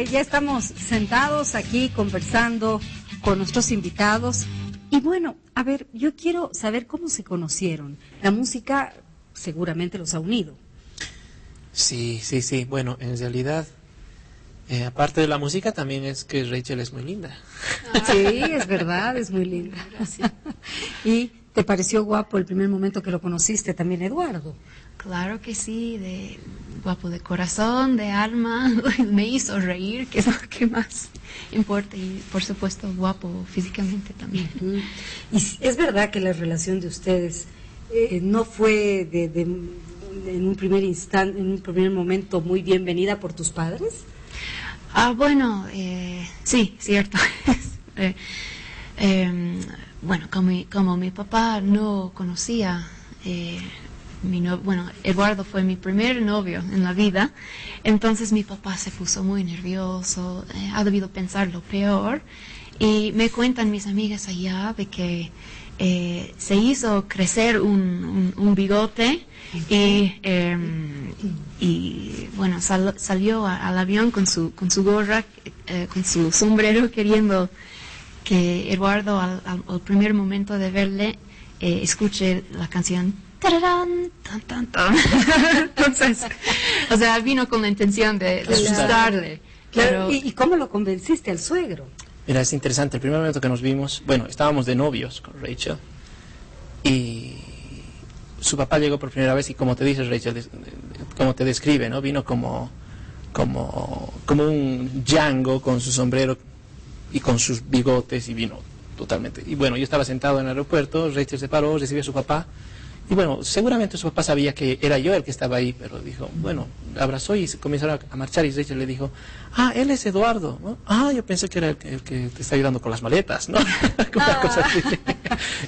ya estamos sentados aquí conversando con nuestros invitados. Y bueno, a ver, yo quiero saber cómo se conocieron. La música seguramente los ha unido. Sí. Bueno, en realidad, aparte de la música, también es que Rachel es muy linda. Sí, es verdad, es muy linda. Gracias. ¿Y te pareció guapo el primer momento que lo conociste también, Eduardo? Claro que sí, guapo de corazón, de alma, me hizo reír, que es lo que más importa, y por supuesto guapo físicamente también. Y es verdad que la relación de ustedes no fue en un primer instante, en un primer momento muy bienvenida por tus padres. Bueno, sí, cierto. Bueno, como mi papá no conocía Eduardo fue mi primer novio en la vida, entonces mi papá se puso muy nervioso, ha debido pensar lo peor, y me cuentan mis amigas allá de que se hizo crecer un bigote y bueno, salió al avión con su gorra, con su sombrero, queriendo que Eduardo al primer momento de verle escuche la canción tararán, tan, tan, tan. Entonces, o sea, vino con la intención de asustarle. Claro. ¿Y cómo lo convenciste al suegro? Mira, es interesante, el primer momento que nos vimos, bueno, estábamos de novios con Rachel, y su papá llegó por primera vez, y como te dices, Rachel, como te describe, ¿no? Vino como un Django con su sombrero y con sus bigotes, y vino totalmente. Y bueno, yo estaba sentado en el aeropuerto, Rachel se paró, recibió a su papá, y bueno, seguramente su papá sabía que era yo el que estaba ahí, pero dijo, bueno, abrazó y se comenzaron a marchar, y Rachel le dijo, él es Eduardo, ¿no? Yo pensé que era el que te está ayudando con las maletas, ¿no? Una cosa así.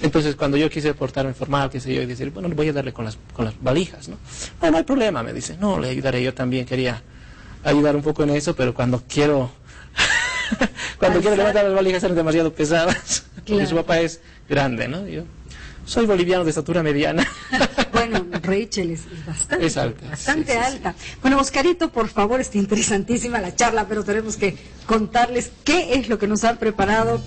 Entonces, cuando yo quise portarme formal, qué sé yo, y decir, bueno, voy a darle con las valijas, ¿no? No hay problema, me dice, no, le ayudaré, yo también quería ayudar un poco en eso, pero cuando quiero levantar las valijas eran demasiado pesadas, porque su papá es grande, ¿no? Yo soy boliviano de estatura mediana. Bueno, Rachel es bastante, bastante alta. Bueno, Oscarito, por favor, está interesantísima la charla, pero tenemos que contarles qué es lo que nos han preparado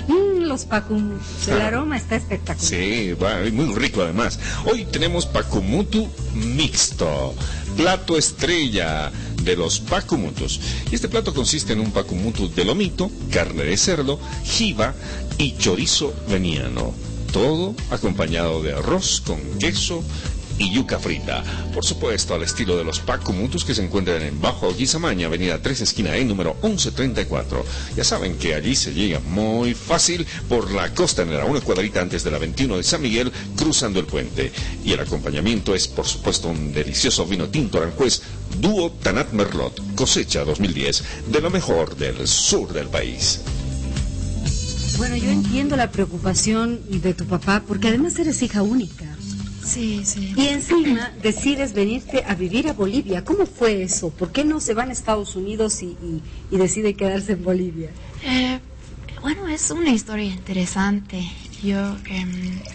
los pacumutus. El aroma está espectacular. Sí, muy rico además. Hoy tenemos pacumutu mixto, plato estrella de los pacumutus. Y este plato consiste en un pacumutu de lomito, carne de cerdo, jiba y chorizo veniano. Todo acompañado de arroz con queso y yuca frita. Por supuesto, al estilo de los pacumutus que se encuentran en Bajo Guisamaña, avenida 3, esquina E, número 1134. Ya saben que allí se llega muy fácil por la costanera, una cuadrita antes de la 21 de San Miguel, cruzando el puente. Y el acompañamiento es, por supuesto, un delicioso vino tinto Aranjuez, Dúo Tanat Merlot, cosecha 2010, de lo mejor del sur del país. Bueno, yo entiendo la preocupación de tu papá, porque además eres hija única. Sí, sí. Y encima decides venirte a vivir a Bolivia. ¿Cómo fue eso? ¿Por qué no se van a Estados Unidos y decide quedarse en Bolivia? Bueno, es una historia interesante. Yo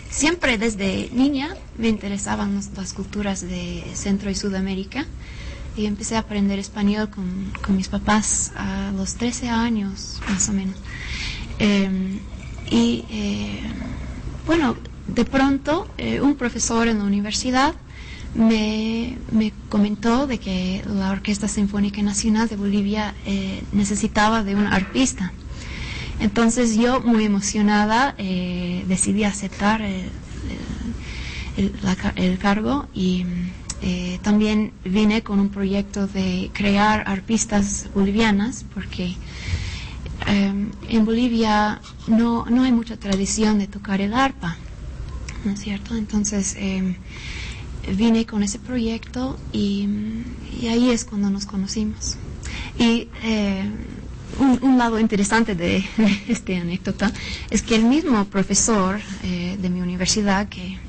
siempre desde niña me interesaban las culturas de Centro y Sudamérica, y empecé a aprender español con mis papás a los 13 años, más o menos. Bueno, de pronto un profesor en la universidad me comentó de que la Orquesta Sinfónica Nacional de Bolivia necesitaba de un arpista. Entonces yo, muy emocionada, decidí aceptar el cargo, y también vine con un proyecto de crear arpistas bolivianas, porque en Bolivia no hay mucha tradición de tocar el arpa, ¿no es cierto? Entonces vine con ese proyecto, y ahí es cuando nos conocimos. Y un lado interesante de esta anécdota es que el mismo profesor de mi universidad que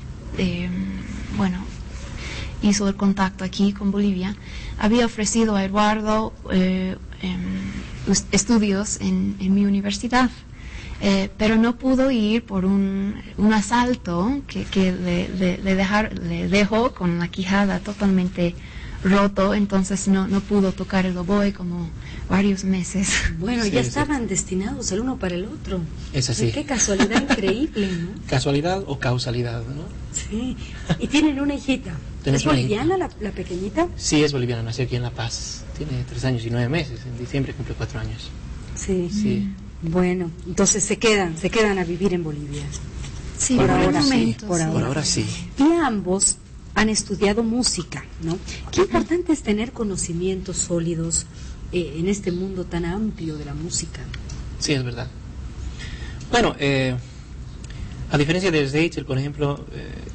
hizo el contacto aquí con Bolivia, había ofrecido a Eduardo estudios en mi universidad, pero no pudo ir por un asalto que le dejó con la quijada totalmente roto, entonces no pudo tocar el oboe como varios meses. Bueno, Sí, ya sí. estaban destinados el uno para el otro. Es así. Qué casualidad increíble, ¿no? Casualidad o causalidad, ¿no? Sí. Y tienen una hijita. Tenemos ¿Es una boliviana la pequeñita? Sí, es boliviana, nació aquí en La Paz. Tiene 3 años y 9 meses. En diciembre cumple 4 años. Sí. Sí. Bueno, entonces se quedan a vivir en Bolivia. Sí, Por por ahora el sí, momento, por sí. Por ahora sí. Y ambos han estudiado música, ¿no? Qué importante es tener conocimientos sólidos en este mundo tan amplio de la música. Sí, es verdad. Bueno, a diferencia de Rachel, por ejemplo,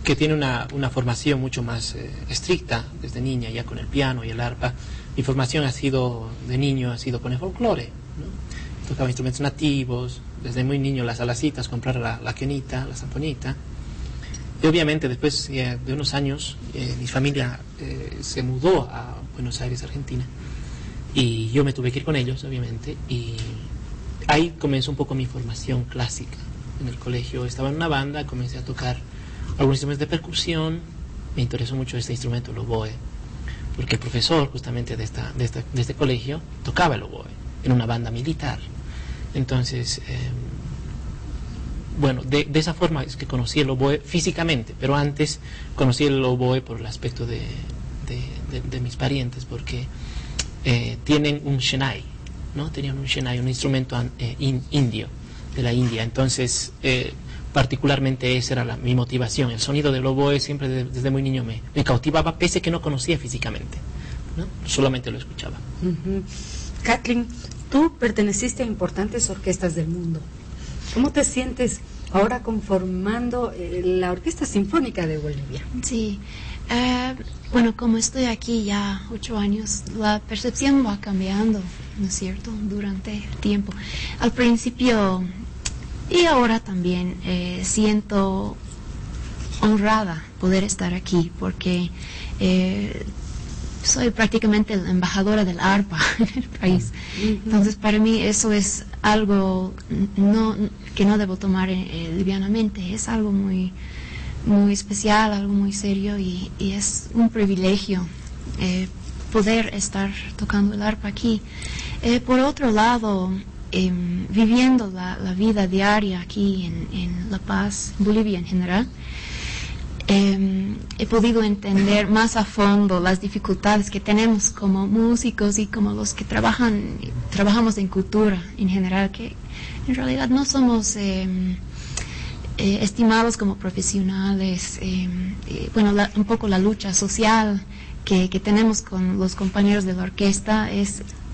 que tiene una formación mucho más estricta desde niña, ya con el piano y el arpa, mi formación de niño ha sido con el folclore, ¿no? Tocaba instrumentos nativos, desde muy niño las alacitas, comprar la quenita, la zampoñita. Y obviamente después de unos años mi familia se mudó a Buenos Aires, Argentina, y yo me tuve que ir con ellos, obviamente, y ahí comenzó un poco mi formación clásica. En el colegio estaba en una banda, comencé a tocar algunos instrumentos de percusión, me interesó mucho este instrumento, el oboe, porque el profesor justamente de este colegio tocaba el oboe en una banda militar. Entonces, bueno, de esa forma es que conocí el oboe físicamente, pero antes conocí el oboe por el aspecto de mis parientes, porque tienen un shenai, ¿no? Tenían un shenai, un instrumento indio, de la India. Entonces, particularmente esa era mi motivación. El sonido del oboe siempre desde muy niño me cautivaba, pese que no conocía físicamente, ¿no? Solamente lo escuchaba. Kathleen, tú perteneciste a importantes orquestas del mundo. ¿Cómo te sientes ahora conformando la Orquesta Sinfónica de Bolivia? Sí, bueno, como estoy aquí ya 8 años, la percepción va cambiando, ¿no es cierto?, durante el tiempo. Al principio y ahora también siento honrada poder estar aquí, porque soy prácticamente la embajadora del arpa en el país. Entonces, para mí eso es algo que no debo tomar livianamente, es algo muy especial, algo muy serio, y es un privilegio poder estar tocando el arpa aquí. Por otro lado, viviendo la vida diaria aquí en La Paz, Bolivia en general, he podido entender más a fondo las dificultades que tenemos como músicos y como los que trabajamos en cultura en general, que en realidad no somos estimados como profesionales. Bueno, un poco la lucha social que tenemos con los compañeros de la orquesta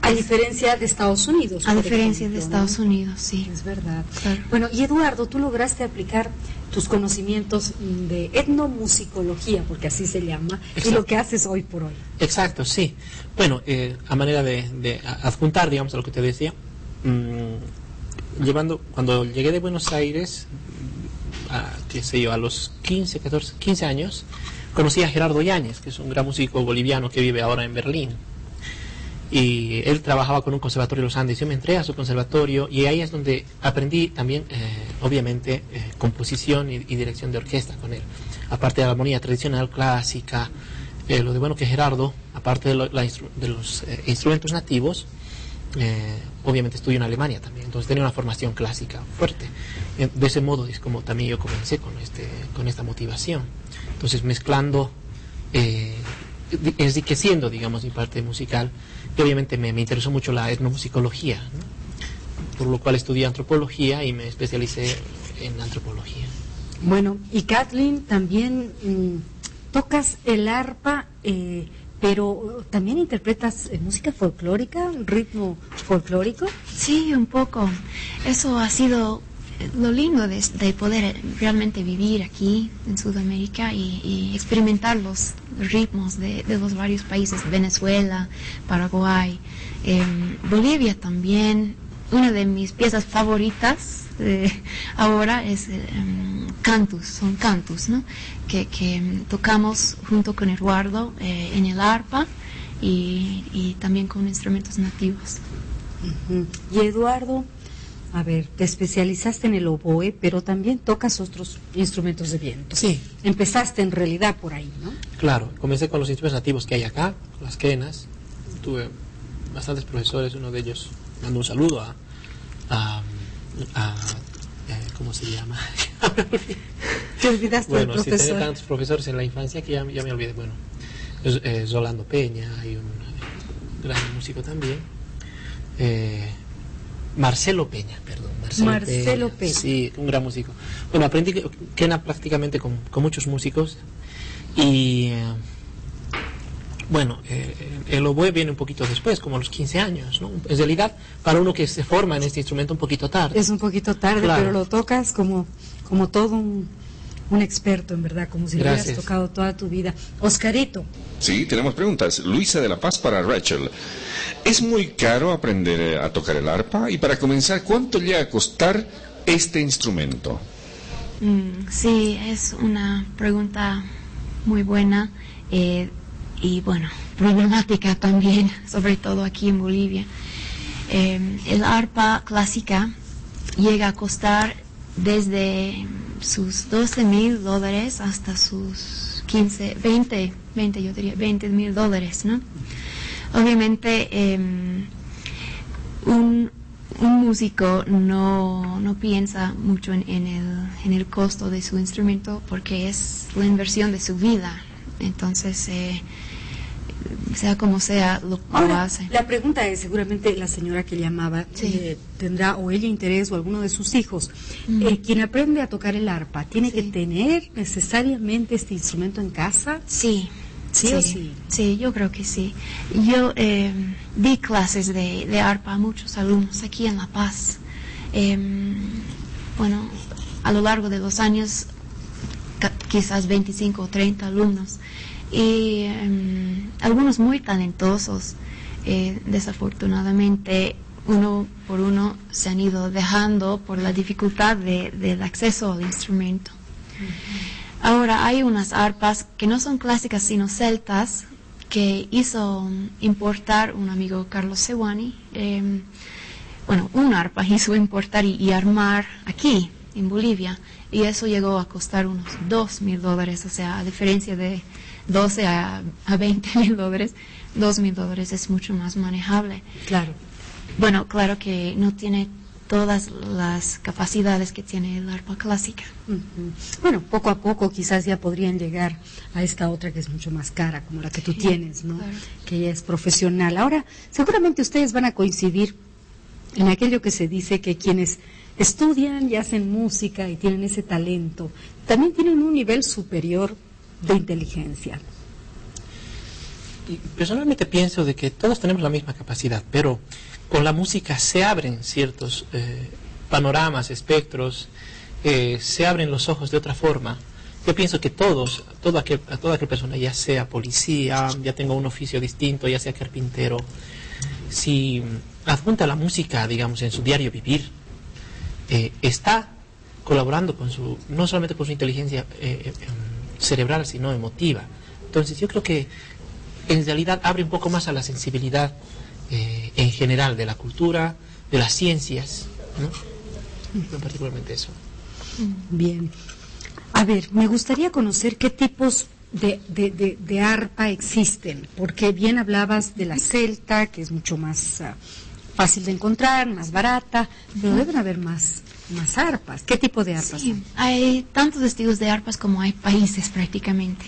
A diferencia de Estados Unidos. A por diferencia ejemplo, de Estados ¿no? Unidos, sí. Es verdad. Claro. Bueno, y Eduardo, tú lograste aplicar tus conocimientos de etnomusicología, porque así se llama, Exacto. y lo que haces hoy por hoy. Exacto, sí. Bueno, a manera de adjuntar, digamos, a lo que te decía, cuando llegué de Buenos Aires, qué sé yo, a los 15 años, conocí a Gerardo Yáñez, que es un gran músico boliviano que vive ahora en Berlín. Y él trabajaba con un conservatorio de los Andes. Yo me entré a su conservatorio y ahí es donde aprendí también, obviamente, composición y dirección de orquesta con él. Aparte de la armonía tradicional, clásica, lo de bueno que Gerardo, aparte de los instrumentos nativos, obviamente estudió en Alemania también. Entonces tenía una formación clásica fuerte. De ese modo es como también yo comencé con esta motivación. Entonces mezclando, enriqueciendo, digamos, mi parte musical. Y obviamente me interesó mucho la etnomusicología, ¿no? Por lo cual estudié antropología y me especialicé en antropología. Bueno, y Kathleen, también tocas el arpa, pero también interpretas música folclórica, ritmo folclórico. Sí, un poco. Eso ha sido lo lindo de poder realmente vivir aquí en Sudamérica y experimentar los ritmos de los varios países, Venezuela, Paraguay, Bolivia también. Una de mis piezas favoritas ahora es son cantus, ¿no? que tocamos junto con Eduardo en el arpa y también con instrumentos nativos. Y Eduardo, A ver, te especializaste en el oboe, pero también tocas otros instrumentos de viento. Sí. Empezaste en realidad por ahí, ¿no? Claro, comencé con los instrumentos nativos que hay acá, con las quenas. Tuve bastantes profesores, uno de ellos mando un saludo ¿cómo se llama? Te olvidaste del Bueno, sí, profesor. tenía tantos profesores en la infancia que ya me olvidé. Bueno, Rolando Peña, hay un gran músico también. Marcelo Peña, perdón. Marcelo Peña. Sí, un gran músico. Bueno, aprendí quena prácticamente con muchos músicos y bueno, el oboe viene un poquito después, como a los 15 años, ¿no? En realidad, para uno que se forma en este instrumento un poquito tarde. Es un poquito tarde, Claro. pero lo tocas como todo un experto, en verdad, como si lo Gracias. hubieras tocado toda tu vida. Oscarito, Sí, tenemos preguntas. Luisa de La Paz para Rachel. ¿Es muy caro aprender a tocar el arpa? Y para comenzar, ¿cuánto llega a costar este instrumento? Sí, es una pregunta muy buena y bueno, problemática también, sobre todo aquí en Bolivia. El arpa clásica llega a costar desde sus $12,000 hasta sus 20 yo diría $20,000, ¿no? Obviamente un músico no piensa mucho en el costo de su instrumento porque es la inversión de su vida. Entonces, sea como sea, lo ahora, hace. la pregunta es, seguramente la señora que llamaba Sí. tendrá o ella interés o alguno de sus hijos. Quien aprende a tocar el arpa, ¿tiene que tener necesariamente este instrumento en casa? Sí. ¿Sí o sí? Sí, yo creo que sí. Yo di clases de arpa a muchos alumnos aquí en La Paz. Bueno, a lo largo de los años, quizás 25 o 30 alumnos. Y algunos muy talentosos. Desafortunadamente, uno por uno se han ido dejando por la dificultad del acceso al instrumento. Ahora hay unas arpas que no son clásicas sino celtas que hizo importar un amigo, Carlos Sewani. Bueno, una arpa hizo importar y armar aquí en Bolivia y eso llegó a costar unos $2,000, o sea, a diferencia de 12 a $20,000, $2,000 es mucho más manejable. Claro. Bueno, claro que no tiene todas las capacidades que tiene el arpa clásica. Ujú. Bueno, poco a poco quizás ya podrían llegar a esta otra que es mucho más cara, como la que tú tienes, ¿no? Claro. Que ya es profesional. Ahora, seguramente ustedes van a coincidir en aquello que se dice que quienes estudian y hacen música y tienen ese talento, también tienen un nivel superior de inteligencia. Y personalmente pienso de que todos tenemos la misma capacidad, pero con la música se abren ciertos panoramas, espectros, se abren los ojos de otra forma. Yo pienso que toda aquella persona, ya sea policía, ya tenga un oficio distinto, ya sea carpintero, si adjunta la música, digamos, en su diario vivir, está colaborando con no solamente con su inteligencia cerebral, sino emotiva. Entonces yo creo que en realidad abre un poco más a la sensibilidad en general de la cultura, de las ciencias, ¿no? Particularmente eso. Bien. A ver, me gustaría conocer qué tipos de arpa existen, porque bien hablabas de la celta, que es mucho más fácil de encontrar, más barata, pero deben haber más arpas. ¿Qué tipo de arpas? Sí, hay tantos estilos de arpas como hay países prácticamente.